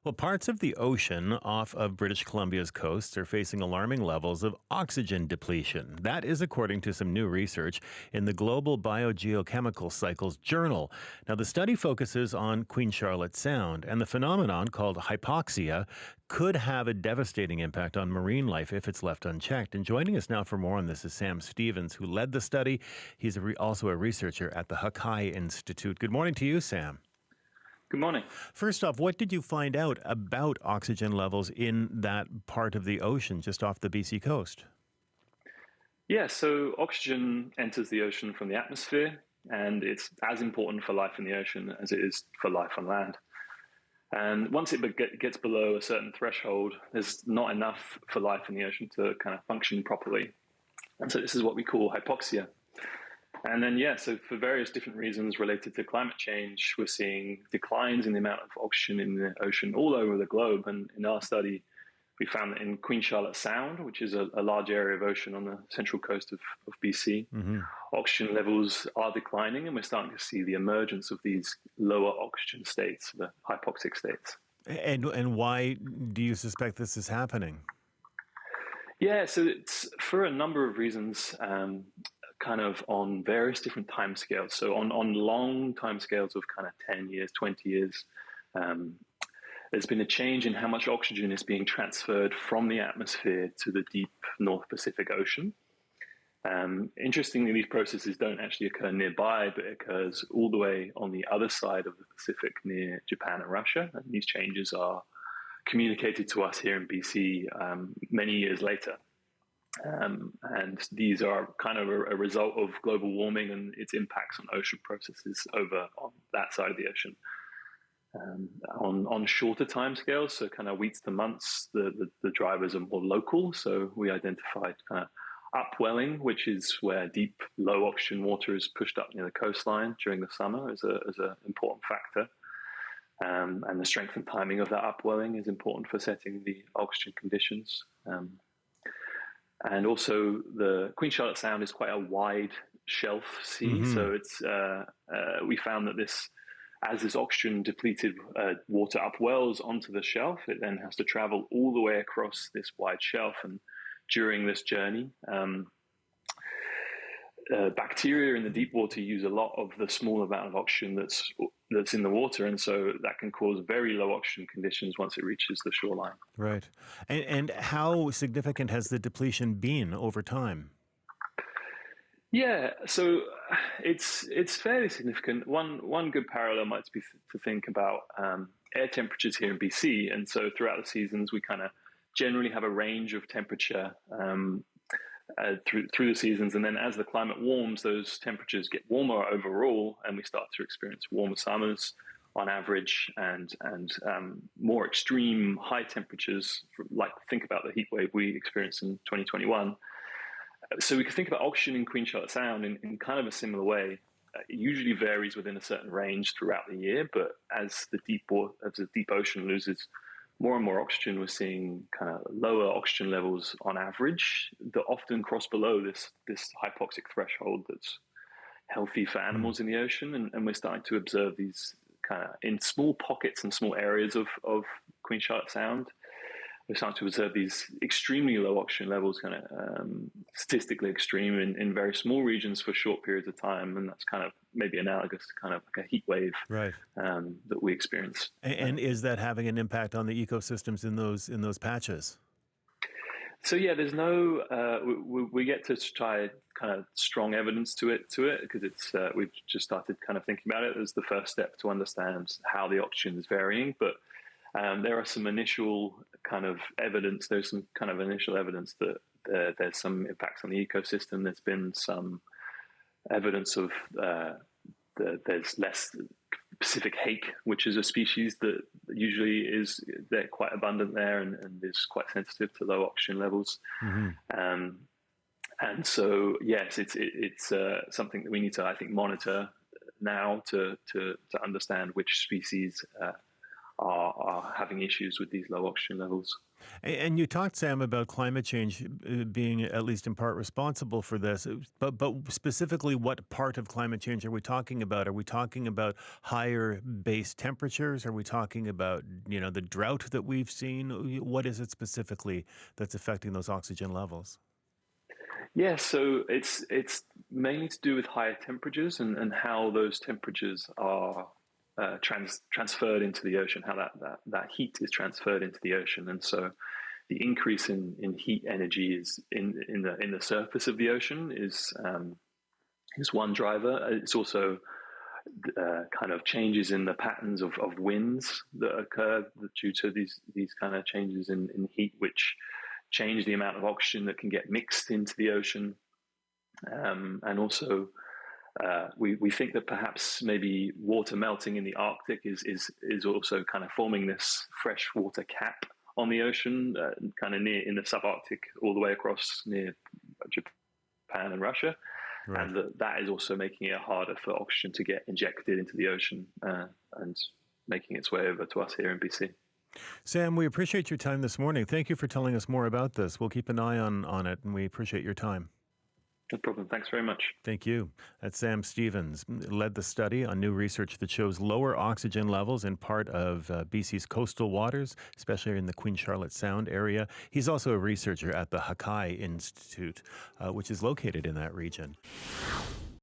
Well, parts of the ocean off of British Columbia's coasts are facing alarming levels of oxygen depletion. That is according to some new research in the Global Biogeochemical Cycles Journal. Now, the study focuses on Queen Charlotte Sound, and the phenomenon called hypoxia could have a devastating impact on marine life if it's left unchecked. And joining us now for more on this is Sam Stevens, who led the study. He's also a researcher at the Hakai Institute. Good morning to you, Sam. Good morning. First off, what did you find out about oxygen levels in that part of the ocean just off the BC coast? Yeah, so oxygen enters the ocean from the atmosphere, and it's as important for life in the ocean as it is for life on land. And once it gets below a certain threshold, there's not enough for life in the ocean to kind of function properly. And so this is what we call hypoxia. And then, so for various different reasons related to climate change, we're seeing declines in the amount of oxygen in the ocean all over the globe. And in our study, we found that in Queen Charlotte Sound, which is a large area of ocean on the central coast of BC, oxygen levels are declining, and we're starting to see the emergence of these lower oxygen states, the hypoxic states. And why do you suspect this is happening? Yeah, so it's for a number of reasons. Kind of on various different timescales. So on long timescales of kind of 10 years, 20 years, there's been a change in how much oxygen is being transferred from the atmosphere to the deep North Pacific Ocean. Interestingly, these processes don't actually occur nearby, but it occurs all the way on the other side of the Pacific near Japan and Russia. And these changes are communicated to us here in BC many years later. And these are kind of a result of global warming and its impacts on ocean processes over on that side of the ocean. On shorter timescales, so kind of weeks to months, the drivers are more local. So we identified kind of upwelling, which is where deep, low oxygen water is pushed up near the coastline during the summer as an important factor. And the strength and timing of that upwelling is important for setting the oxygen conditions. And also, the Queen Charlotte Sound is quite a wide shelf sea, so it's we found that as this oxygen depleted water upwells onto the shelf, it then has to travel all the way across this wide shelf. And during this journey, bacteria in the deep water use a lot of the small amount of oxygen that's in the water, and so that can cause very low oxygen conditions once it reaches the shoreline. Right. And how significant has the depletion been over time? Yeah, so it's fairly significant. One good parallel might be to think about air temperatures here in BC, and so throughout the seasons we kind of generally have a range of temperature through the seasons, and then as the climate warms, those temperatures get warmer overall, and we start to experience warmer summers on average, and more extreme high temperatures. Like think about the heat wave we experienced in 2021. So we can think about oxygen in Queen Charlotte Sound in kind of a similar way. It usually varies within a certain range throughout the year, but as the deep ocean loses more and more oxygen, we're seeing kind of lower oxygen levels on average that often cross below this hypoxic threshold that's healthy for animals in the ocean. And we're starting to observe these kind of in small pockets and small areas of Queen Charlotte Sound. We're starting to observe these extremely low oxygen levels, kind of statistically extreme in very small regions for short periods of time. And that's kind of maybe analogous to kind of like a heat wave, right, that we experience. And is that having an impact on the ecosystems in those patches? So there's no. We get to try kind of strong evidence to it because it's we've just started kind of thinking about it as the first step to understand how the oxygen is varying, but. There are some initial kind of evidence. There's some kind of initial evidence that there's some impacts on the ecosystem. There's been some evidence of there's less Pacific hake, which is a species that usually they're quite abundant there and is quite sensitive to low oxygen levels. And so yes, it's something that we need to, I think, monitor now to understand which species are are having issues with these low oxygen levels. And you talked, Sam, about climate change being at least in part responsible for this. But specifically, what part of climate change are we talking about? Are we talking about higher base temperatures? Are we talking about, the drought that we've seen? What is it specifically that's affecting those oxygen levels? Yeah, so it's mainly to do with higher temperatures and how those temperatures are transferred into the ocean, how that heat is transferred into the ocean, and so the increase in heat energy is in the surface of the ocean is one driver. It's also kind of changes in the patterns of winds that occur due to these kind of changes in heat, which change the amount of oxygen that can get mixed into the ocean, and also we think that perhaps maybe water melting in the Arctic is also kind of forming this freshwater cap on the ocean, kind of near in the subarctic, all the way across near Japan and Russia. Right. And that is also making it harder for oxygen to get injected into the ocean and making its way over to us here in BC. Sam, we appreciate your time this morning. Thank you for telling us more about this. We'll keep an eye on it, and we appreciate your time. No problem. Thanks very much. Thank you. That's Sam Stevens, led the study on new research that shows lower oxygen levels in part of BC's coastal waters, especially in the Queen Charlotte Sound area. He's also a researcher at the Hakai Institute, which is located in that region.